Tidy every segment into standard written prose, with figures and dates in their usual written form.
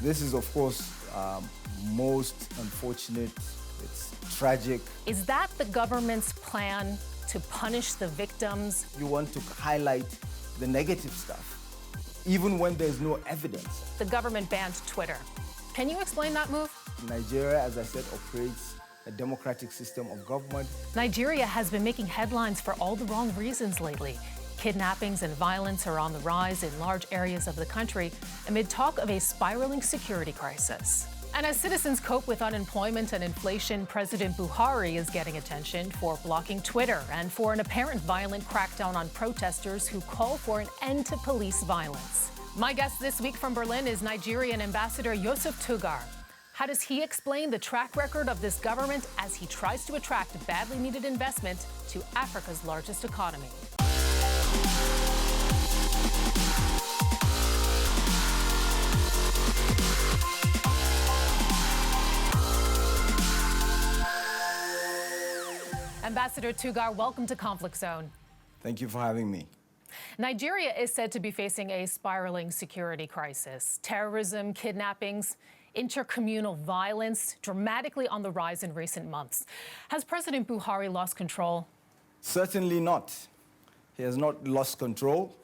This is, of course, most unfortunate. It's tragic. Is that the government's plan to punish the victims? You want to highlight the negative stuff, even when there's no evidence. The government banned Twitter. Can you explain that move? Nigeria, as I said, operates a democratic system of government. Nigeria has been making headlines for all the wrong reasons lately. Kidnappings and violence are on the rise in large areas of the country amid talk of a spiraling security crisis. And as citizens cope with unemployment and inflation, President Buhari is getting attention for blocking Twitter and for an apparent violent crackdown on protesters who call for an end to police violence. My guest this week from Berlin is Nigerian Ambassador Yusuf Tugar. How does he explain the track record of this government as he tries to attract badly needed investment to Africa's largest economy? Ambassador Tugar, welcome to Conflict Zone. Thank you for having me. Nigeria is said to be facing a spiraling security crisis. Terrorism, kidnappings, intercommunal violence dramatically on the rise in recent months. Has President Buhari lost control? Certainly not. He has not lost control.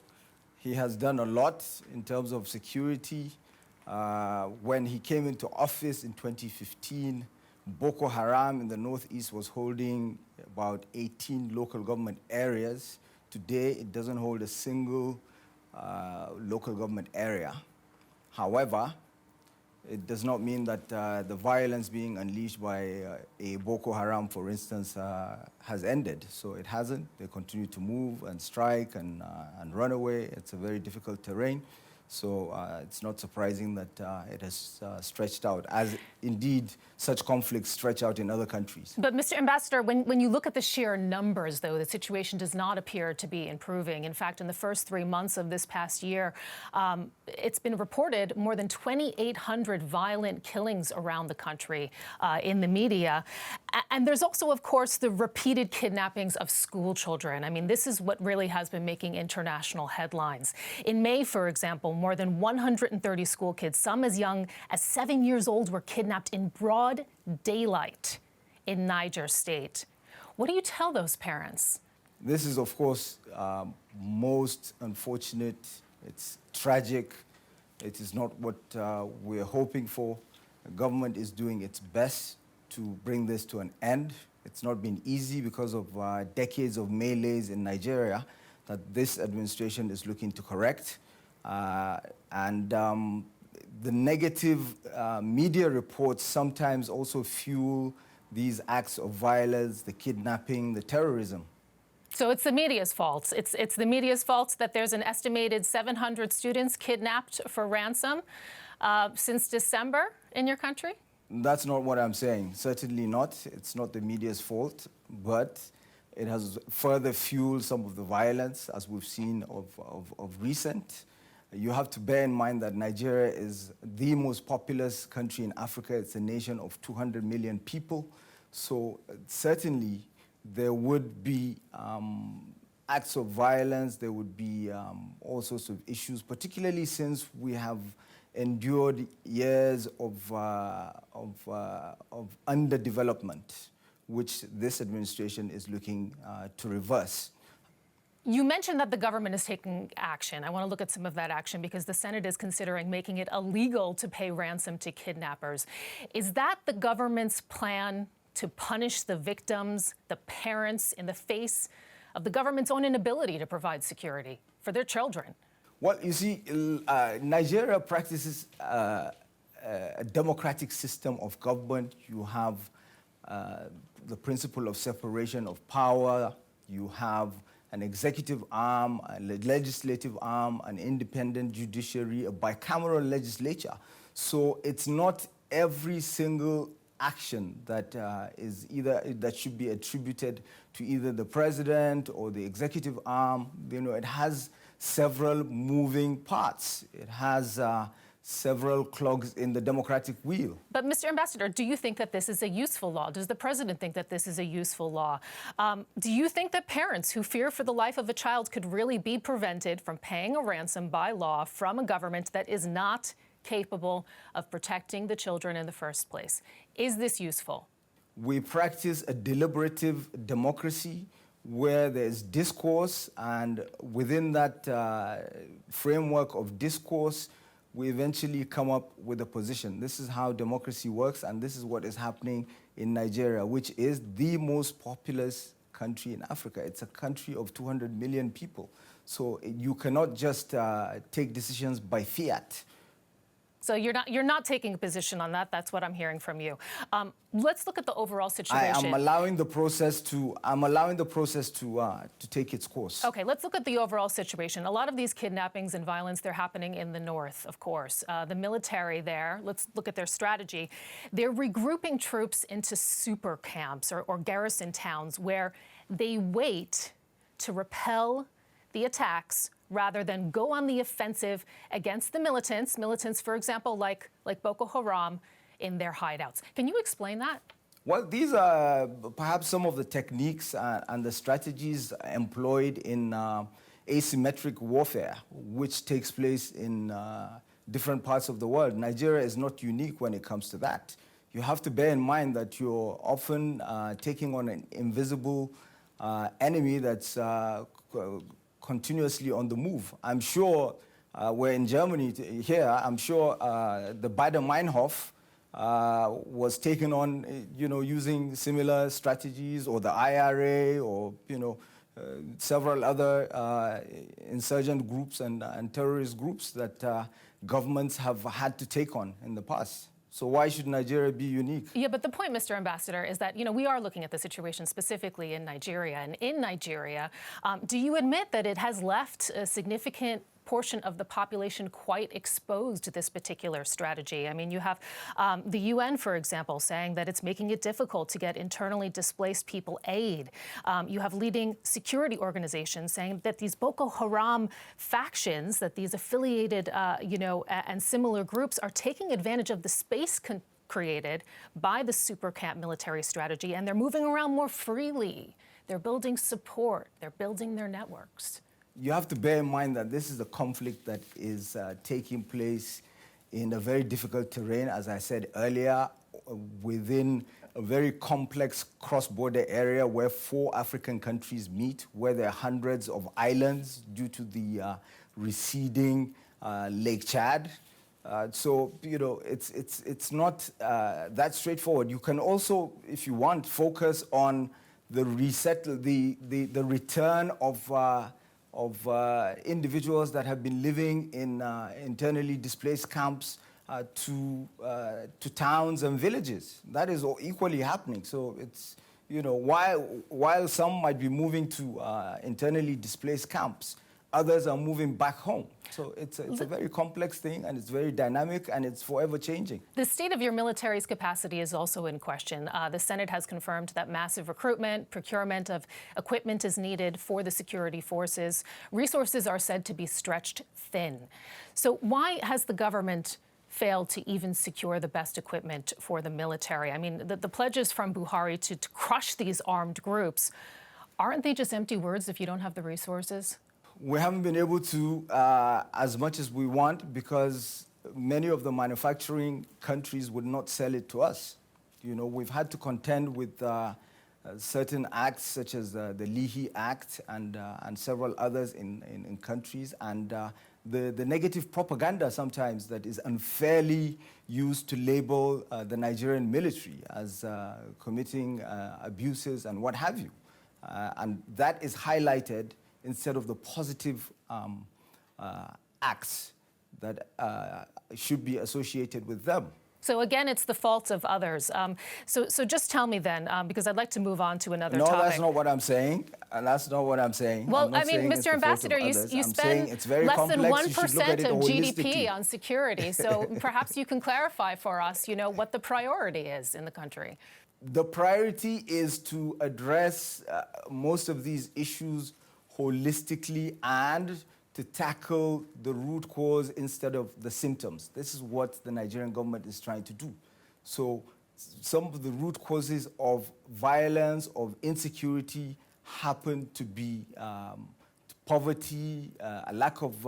He has done a lot in terms of security. When he came into office in 2015, Boko Haram in the northeast was holding about 18 local government areas. Today, it doesn't hold a single local government area. However, it does not mean that the violence being unleashed by a Boko Haram, for instance, has ended. So it hasn't. They continue to move and strike and run away. It's a very difficult terrain. So it's not surprising that it has stretched out, as indeed such conflicts stretch out in other countries. But Mr. Ambassador, when you look at the sheer numbers, though, the situation does not appear to be improving. In fact, in the first 3 months of this past year, it's been reported more than 2,800 violent killings around the country in the media. And there's also, of course, the repeated kidnappings of school children. I mean, this is what really has been making international headlines. In May, for example, more than 130 school kids, some as young as 7 years old, were kidnapped in broad daylight in Niger State. What do you tell those parents? This is, of course, most unfortunate. It's tragic. It is not what we're hoping for. The government is doing its best to bring this to an end. It's not been easy because of decades of melees in Nigeria that this administration is looking to correct. The negative media reports sometimes also fuel these acts of violence, the kidnapping, the terrorism. So it's the media's fault. It's the media's fault that there's an estimated 700 students kidnapped for ransom since December in your country? That's not what I'm saying. Certainly not. It's not the media's fault, but it has further fueled some of the violence, as we've seen of recent. You have to bear in mind that Nigeria is the most populous country in Africa. It's a nation of 200 million people. So certainly there would be acts of violence. There would be all sorts of issues, particularly since we have endured years of underdevelopment, which this administration is looking to reverse. You mentioned that the government is taking action. I want to look at some of that action because the Senate is considering making it illegal to pay ransom to kidnappers. Is that the government's plan to punish the victims, the parents, in the face of the government's own inability to provide security for their children? Well, you see, Nigeria practices a democratic system of government. You have the principle of separation of power. You have an executive arm, a legislative arm, an independent judiciary, a bicameral legislature. So it's not every single action that that should be attributed to either the president or the executive arm. You know, it has several moving parts. It has several clogs in the democratic wheel. But Mr. Ambassador, do you think that this is a useful law? Does the president think that this is a useful law? Do you think that parents who fear for the life of a child could really be prevented from paying a ransom by law from a government that is not capable of protecting the children in the first place. Is this useful? We practice a deliberative democracy where there's discourse, and within that framework of discourse, we eventually come up with a position. This is how democracy works, and this is what is happening in Nigeria, which is the most populous country in Africa. It's a country of 200 million people. So you cannot just take decisions by fiat. So you're not taking a position on that. That's what I'm hearing from you. Let's look at the overall situation. I'm allowing the process to take its course. Okay, let's look at the overall situation. A lot of these kidnappings and violence, they're happening in the north, of course. The military there, let's look at their strategy. They're regrouping troops into super camps or garrison towns where they wait to repel the attacks rather than go on the offensive against the militants, for example, like Boko Haram, in their hideouts. Can you explain that? Well, these are perhaps some of the techniques and the strategies employed in asymmetric warfare, which takes place in different parts of the world. Nigeria is not unique when it comes to that. You have to bear in mind that you're often taking on an invisible enemy that's continuously on the move. I'm sure we're in Germany here. I'm sure the Baader-Meinhof was taken on, using similar strategies, or the IRA, or several other insurgent groups and terrorist groups that governments have had to take on in the past. So why should Nigeria be unique? Yeah, but the point, Mr. Ambassador, is that, we are looking at the situation specifically in Nigeria. And in Nigeria, do you admit that it has left a significant portion of the population quite exposed to this particular strategy? I mean, you have the UN, for example, saying that it's making it difficult to get internally displaced people aid. You have leading security organizations saying that these Boko Haram factions, that these affiliated, and similar groups are taking advantage of the space created by the super camp military strategy, and they're moving around more freely. They're building support. They're building their networks. You have to bear in mind that this is a conflict that is taking place in a very difficult terrain, as I said earlier, within a very complex cross-border area where 4 African countries meet, where there are hundreds of islands due to the receding Lake Chad. So, it's not that straightforward. You can also, if you want, focus on the return of individuals that have been living in internally displaced camps to towns and villages. That is equally happening. So it's, while some might be moving to internally displaced camps, others are moving back home. So it's a very complex thing, and it's very dynamic, and it's forever changing. The state of your military's capacity is also in question. The Senate has confirmed that massive recruitment, procurement of equipment is needed for the security forces. Resources are said to be stretched thin. So why has the government failed to even secure the best equipment for the military? I mean, the pledges from Buhari to crush these armed groups, aren't they just empty words if you don't have the resources? We haven't been able to as much as we want, because many of the manufacturing countries would not sell it to us. We've had to contend with certain acts, such as the Leahy Act and several others in countries, and the negative propaganda sometimes that is unfairly used to label the Nigerian military as committing abuses and what have you. And that is highlighted instead of the positive acts that should be associated with them. So again, it's the fault of others. So just tell me then, because I'd like to move on to another topic. No, that's not what I'm saying. That's not what I'm saying. Well, I mean, Mr. Ambassador, you spend less than 1% of GDP on security. So perhaps you can clarify for us, what the priority is in the country. The priority is to address most of these issues holistically and to tackle the root cause instead of the symptoms. This is what the Nigerian government is trying to do. So some of the root causes of violence, of insecurity, happen to be poverty, a lack of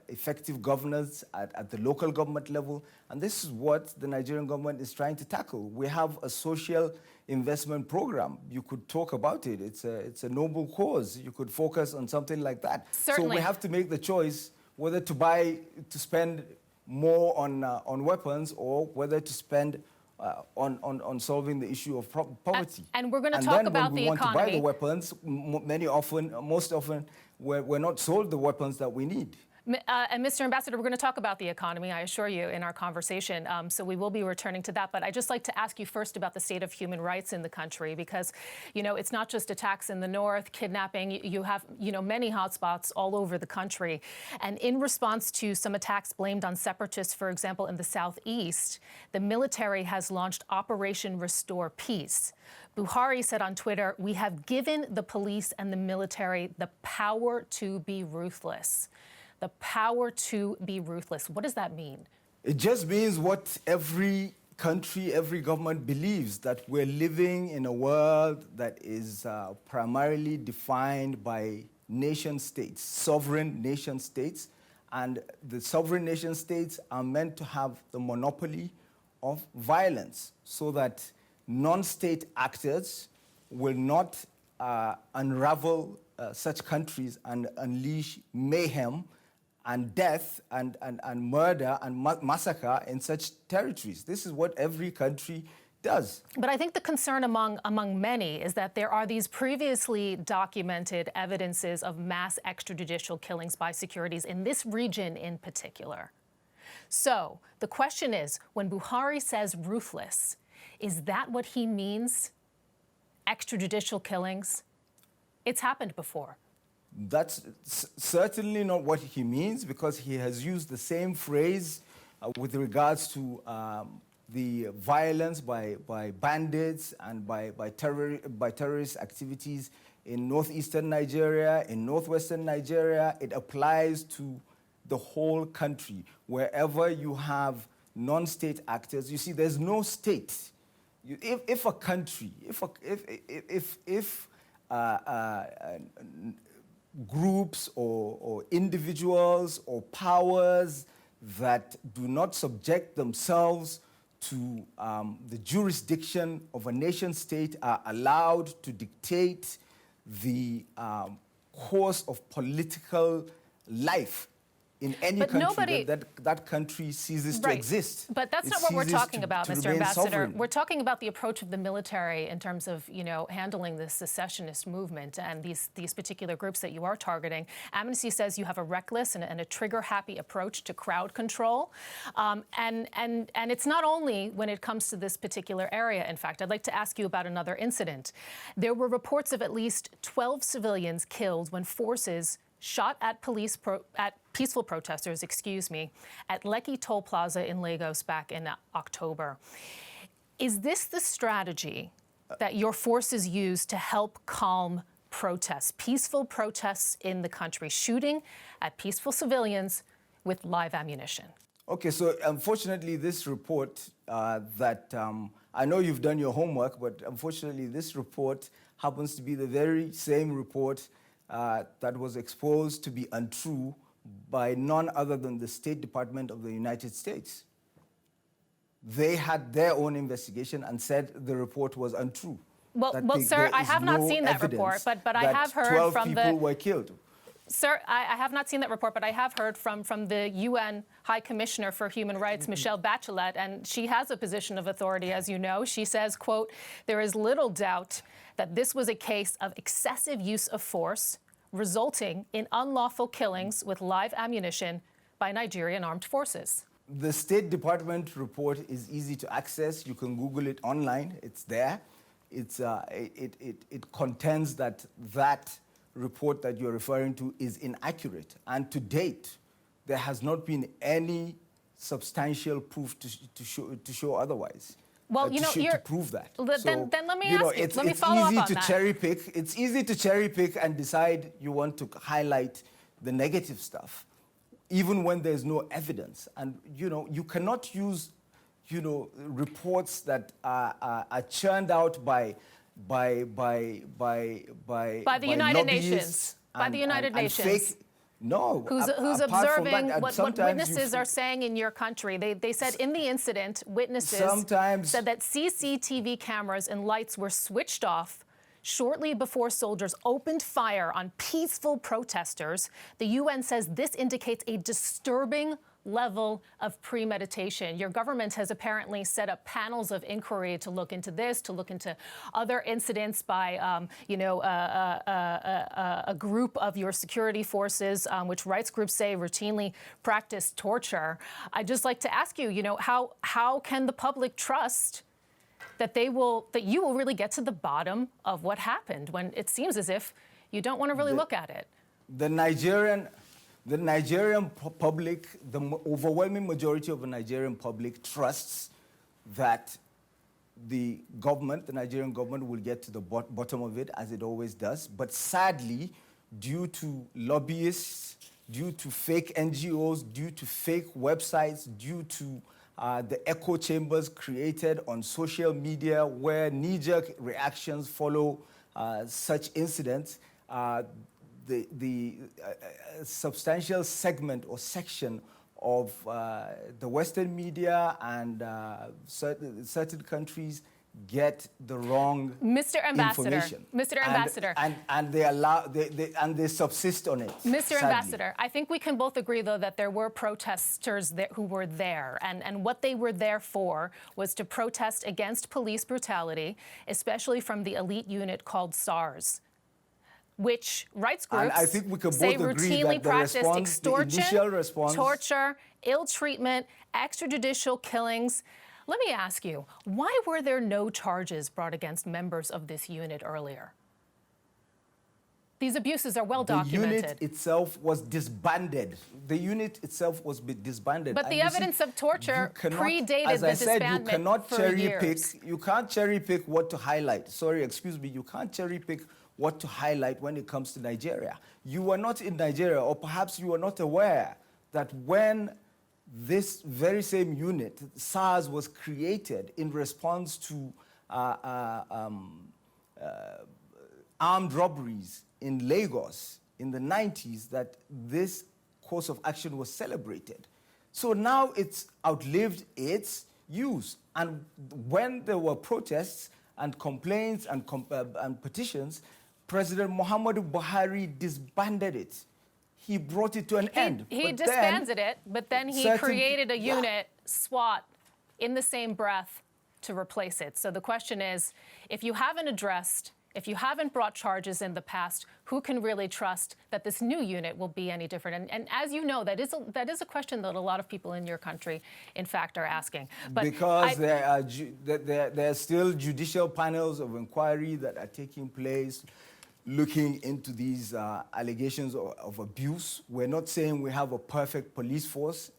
effective governance at the local government level. And this is what the Nigerian government is trying to tackle. We have a social investment program. You could talk about it. It's a noble cause. You could focus on something like that. Certainly. So we have to make the choice whether to spend more on weapons or whether to spend on solving the issue of poverty. And we're going to talk about the economy. And then when we want to buy the weapons, most often, we're not sold the weapons that we need. And Mr. Ambassador, we're going to talk about the economy, I assure you, in our conversation. So we will be returning to that. But I'd just like to ask you first about the state of human rights in the country, because, you know, it's not just attacks in the north, kidnapping. You have, you know, many hotspots all over the country. And in response to some attacks blamed on separatists, for example, in the southeast, the military has launched Operation Restore Peace. Buhari said on Twitter, "We have given the police and the military the power to be ruthless." The power to be ruthless. What does that mean? It just means what every country, every government believes, that we're living in a world that is primarily defined by nation states, sovereign nation states. And the sovereign nation states are meant to have the monopoly of violence so that non-state actors will not unravel such countries and unleash mayhem and death and murder and massacre in such territories. This is what every country does. But I think the concern among many is that there are these previously documented evidences of mass extrajudicial killings by securities in this region in particular. So the question is, when Buhari says ruthless, is that what he means? Extrajudicial killings? It's happened before. That's certainly not what he means, because he has used the same phrase with regards to the violence by bandits and by terrorist activities in northeastern Nigeria, in northwestern Nigeria. It applies to the whole country. Wherever you have non-state actors, you see, there's no state. If a country, groups or individuals or powers that do not subject themselves to the jurisdiction of a nation state are allowed to dictate the course of political life in any country, that country ceases to exist. But that's not what we're talking about, Mr. Ambassador. We're talking about the approach of the military in terms of, you know, handling the secessionist movement and these particular groups that you are targeting. Amnesty says you have a reckless and a trigger-happy approach to crowd control. And it's not only when it comes to this particular area. In fact, I'd like to ask you about another incident. There were reports of at least 12 civilians killed when forces shot at peaceful protesters, at Lekki Toll Plaza in Lagos back in October. Is this the strategy that your forces use to help calm protests, peaceful protests in the country, shooting at peaceful civilians with live ammunition? Okay, so unfortunately, this report I know you've done your homework, but unfortunately, this report happens to be the very same report that was exposed to be untrue by none other than the State Department of the United States. They had their own investigation and said the report was untrue. Well, sir, I have not seen that report, but I have heard from 12 people were killed. Sir, I have not seen that report, but I have heard from the UN High Commissioner for Human Rights, Michelle Bachelet, and she has a position of authority, as you know. She says, quote, "There is little doubt that this was a case of excessive use of force, resulting in unlawful killings with live ammunition by Nigerian armed forces." The State Department report is easy to access. You can Google it online. It's there. It contends that report that you're referring to is inaccurate. And to date, there has not been any substantial proof to show otherwise. Well, you know, to prove that. Then let me ask you. Let me follow up on that. It's easy to cherry pick and decide you want to highlight the negative stuff, even when there's no evidence. And you cannot use, reports that are churned out by the United Nations. By the United Nations. No. Who's apart from observing that, what witnesses are saying in your country. They said in the incident, witnesses said that CCTV cameras and lights were switched off shortly before soldiers opened fire on peaceful protesters. The UN says this indicates a disturbing level of premeditation. Your government has apparently set up panels of inquiry to look into this, to look into other incidents by, a group of your security forces, which rights groups say routinely practice torture. I'd just like to ask you, how can the public trust that you will really get to the bottom of what happened when it seems as if you don't want to really look at it? The Nigerian public, the overwhelming majority of the Nigerian public trusts that the Nigerian government will get to the bottom of it, as it always does. But sadly, due to lobbyists, due to fake NGOs, due to fake websites, due to the echo chambers created on social media where knee-jerk reactions follow such incidents, the substantial segment or section of the Western media and certain countries get the wrong information. Mr. Ambassador, and they subsist on it. Mr. Sadly. Ambassador, I think we can both agree, though, that there were protesters who were there, and what they were there for was to protest against police brutality, especially from the elite unit called SARS, which rights groups I think we can say both agree routinely that the practiced response, extortion, the initial response, torture, ill treatment, extrajudicial killings. Let me ask you, why were there no charges brought against members of this unit earlier? These abuses are well documented. The unit itself was disbanded. The unit itself was disbanded. But the evidence of torture predated as the I said, disbandment you cannot for cherry years. pick. You can't cherry pick what to highlight. Sorry, excuse me. You can't cherry pick what to highlight when it comes to Nigeria. You were not in Nigeria, or perhaps you were not aware that when this very same unit, SARS, was created in response to armed robberies in Lagos in the 90s, that this course of action was celebrated. So now it's outlived its use. And when there were protests and complaints and petitions, President Muhammadu Buhari disbanded it. He brought it to an end. He disbanded it, but then he created a unit, SWAT, in the same breath to replace it. So the question is, if you haven't brought charges in the past, who can really trust that this new unit will be any different? And as you know, that is a question that a lot of people in your country, in fact, are asking. But because there are still judicial panels of inquiry that are taking place, looking into these allegations of abuse. We're not saying we have a perfect police force,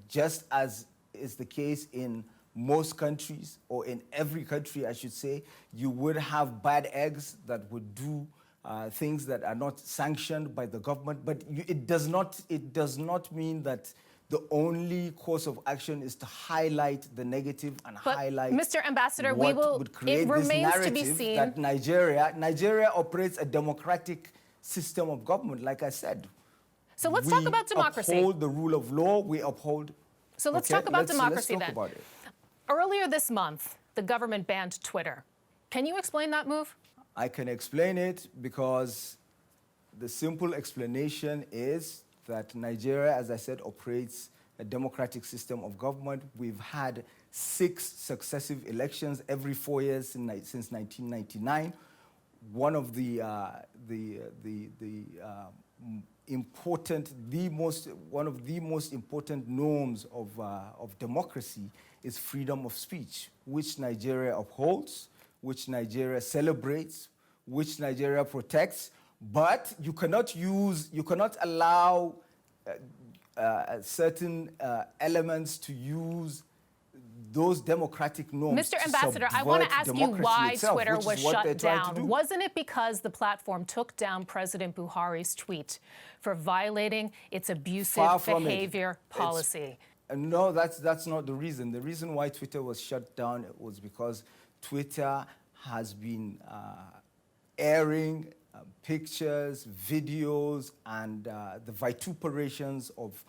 just as is the case in most countries, or in every country, I should say. You would have bad eggs that would do things that are not sanctioned by the government, but it does not mean that the only course of action is to highlight the negative and highlight Mr. Ambassador, would create it remains this narrative to be seen that Nigeria operates a democratic system of government, like I said. So let's talk about democracy. We uphold the rule of law, we uphold... So let's talk about democracy let's talk then. About it. Earlier this month, the government banned Twitter. Can you explain that move? I can explain it because the simple explanation is that Nigeria, as I said, operates a democratic system of government. We've had 6 successive elections every 4 years since 1999. One of the most important norms of democracy is freedom of speech, which Nigeria upholds, which Nigeria celebrates, which Nigeria protects. But you cannot allow certain elements to use those democratic norms. Mr. Ambassador, I want to ask you why Twitter was shut down. Wasn't it because the platform took down President Buhari's tweet for violating its abusive behavior policy? No, that's not the reason. The reason why Twitter was shut down was because Twitter has been airing pictures, videos, and the vituperations of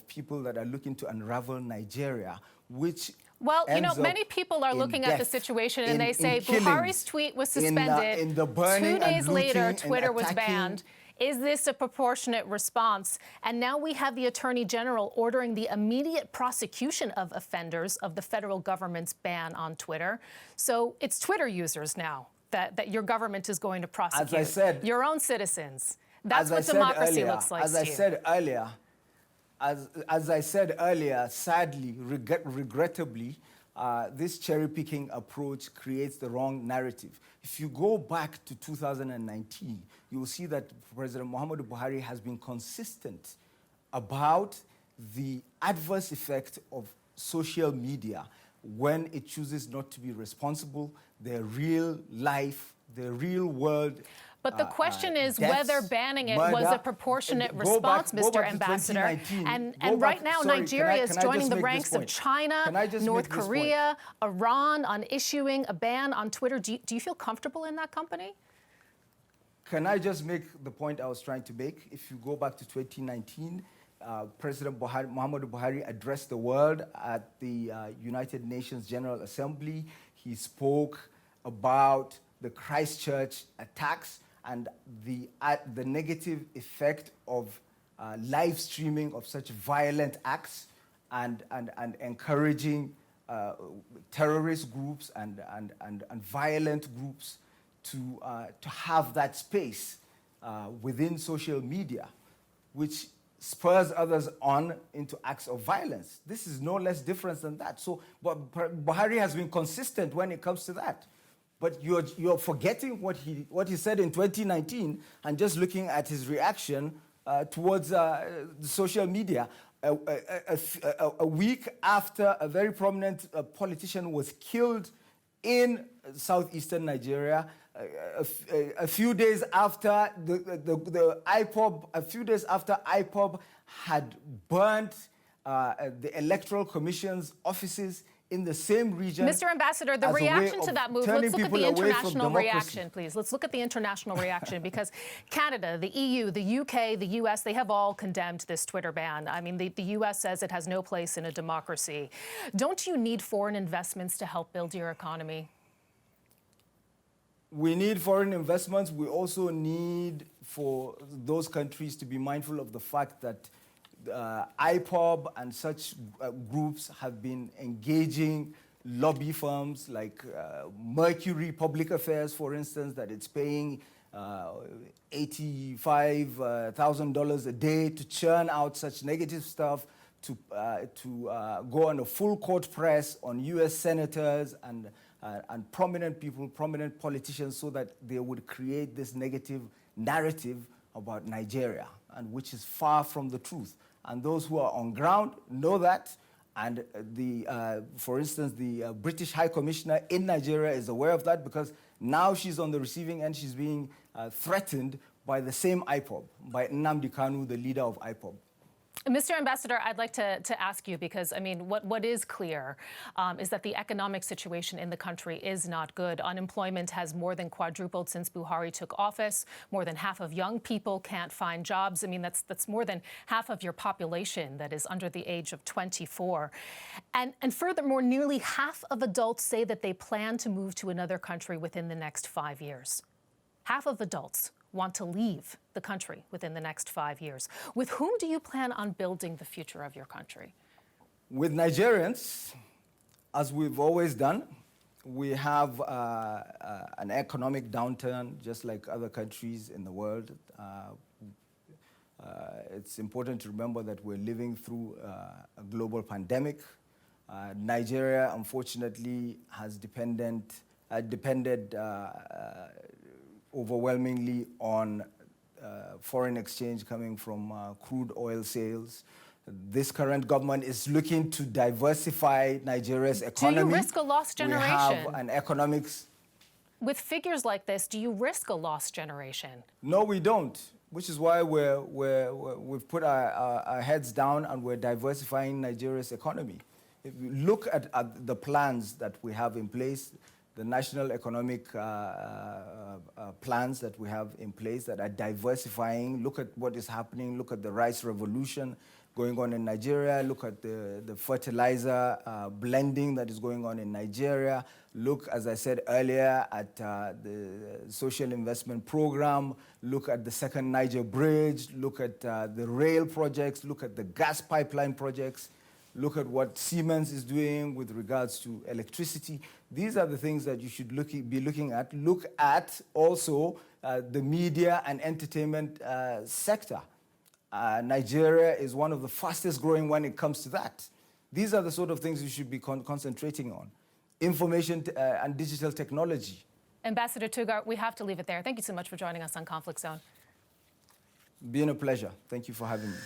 people that are looking to unravel Nigeria, which well, you know, ends up many people are looking at the death, situation and they say killings, Buhari's tweet was suspended. in the burning 2 days and later, looting Twitter and was attacking. banned. Is this a proportionate response? And now we have the Attorney General ordering the immediate prosecution of offenders of the federal government's ban on Twitter. So it's Twitter users now that your government is going to prosecute. As I said, your own citizens. That's what democracy looks like. As I said earlier, sadly, regrettably, this cherry-picking approach creates the wrong narrative. If you go back to 2019, you will see that President Muhammadu Buhari has been consistent about the adverse effect of social media when it chooses not to be responsible, their real life, their real world. But the question is deaths, whether banning it murder, was a proportionate response, Mr. Ambassador. And right now, Nigeria is joining the ranks of China, North Korea, Iran on issuing a ban on Twitter. Do you feel comfortable in that company? Can I just make the point I was trying to make? If you go back to 2019, President Muhammadu Buhari addressed the world at the United Nations General Assembly. He spoke about the Christchurch attacks and the negative effect of live streaming of such violent acts and encouraging terrorist groups and violent groups to have that space within social media, which spurs others on into acts of violence. This is no less different than that. So, but Buhari has been consistent when it comes to that. But you're forgetting what he said in 2019 and just looking at his reaction towards the social media. A week after a very prominent politician was killed in southeastern Nigeria, a few days after the IPOB had burnt the Electoral Commission's offices in the same region. Mr. Ambassador, the reaction to that move, let's look at the international reaction, please. Let's look at the international reaction because Canada, the EU, the UK, the US, they have all condemned this Twitter ban. I mean, the US says it has no place in a democracy. Don't you need foreign investments to help build your economy? We need foreign investments. We also need for those countries to be mindful of the fact that IPOB and such groups have been engaging lobby firms like Mercury Public Affairs, for instance, that it's paying $85,000 a day to churn out such negative stuff, to go on a full court press on US senators and prominent people, prominent politicians, so that they would create this negative narrative about Nigeria, and which is far from the truth. And those who are on ground know that. And for instance, the British High Commissioner in Nigeria is aware of that because now she's on the receiving end. She's being threatened by the same IPOB, by Nnamdi Kanu, the leader of IPOB. Mr. Ambassador, I'd like to ask you because, I mean, what is clear is that the economic situation in the country is not good. Unemployment has more than quadrupled since Buhari took office. More than half of young people can't find jobs. I mean, that's more than half of your population that is under the age of 24. And furthermore, nearly half of adults say that they plan to move to another country within the next 5 years. Half of adults want to leave the country within the next 5 years. With whom do you plan on building the future of your country? With Nigerians, as we've always done. We have an economic downturn, just like other countries in the world. It's important to remember that we're living through a global pandemic. Nigeria, unfortunately, has depended overwhelmingly on foreign exchange coming from crude oil sales. This current government is looking to diversify Nigeria's economy. Do you risk a lost generation? We have an economics... With figures like this, do you risk a lost generation? No, we don't, which is why we've put our heads down and we're diversifying Nigeria's economy. If you look at the plans that we have in place, the national economic plans that we have in place that are diversifying. Look at what is happening. Look at the rice revolution going on in Nigeria. Look at the fertilizer blending that is going on in Nigeria. Look, as I said earlier, at the social investment program. Look at the second Niger bridge. Look at the rail projects. Look at the gas pipeline projects. Look at what Siemens is doing with regards to electricity. These are the things that you should be looking at. Look at also the media and entertainment sector. Nigeria is one of the fastest growing when it comes to that. These are the sort of things you should be concentrating on. Information and digital technology. Ambassador Tugar, we have to leave it there. Thank you so much for joining us on Conflict Zone. Been a pleasure. Thank you for having me.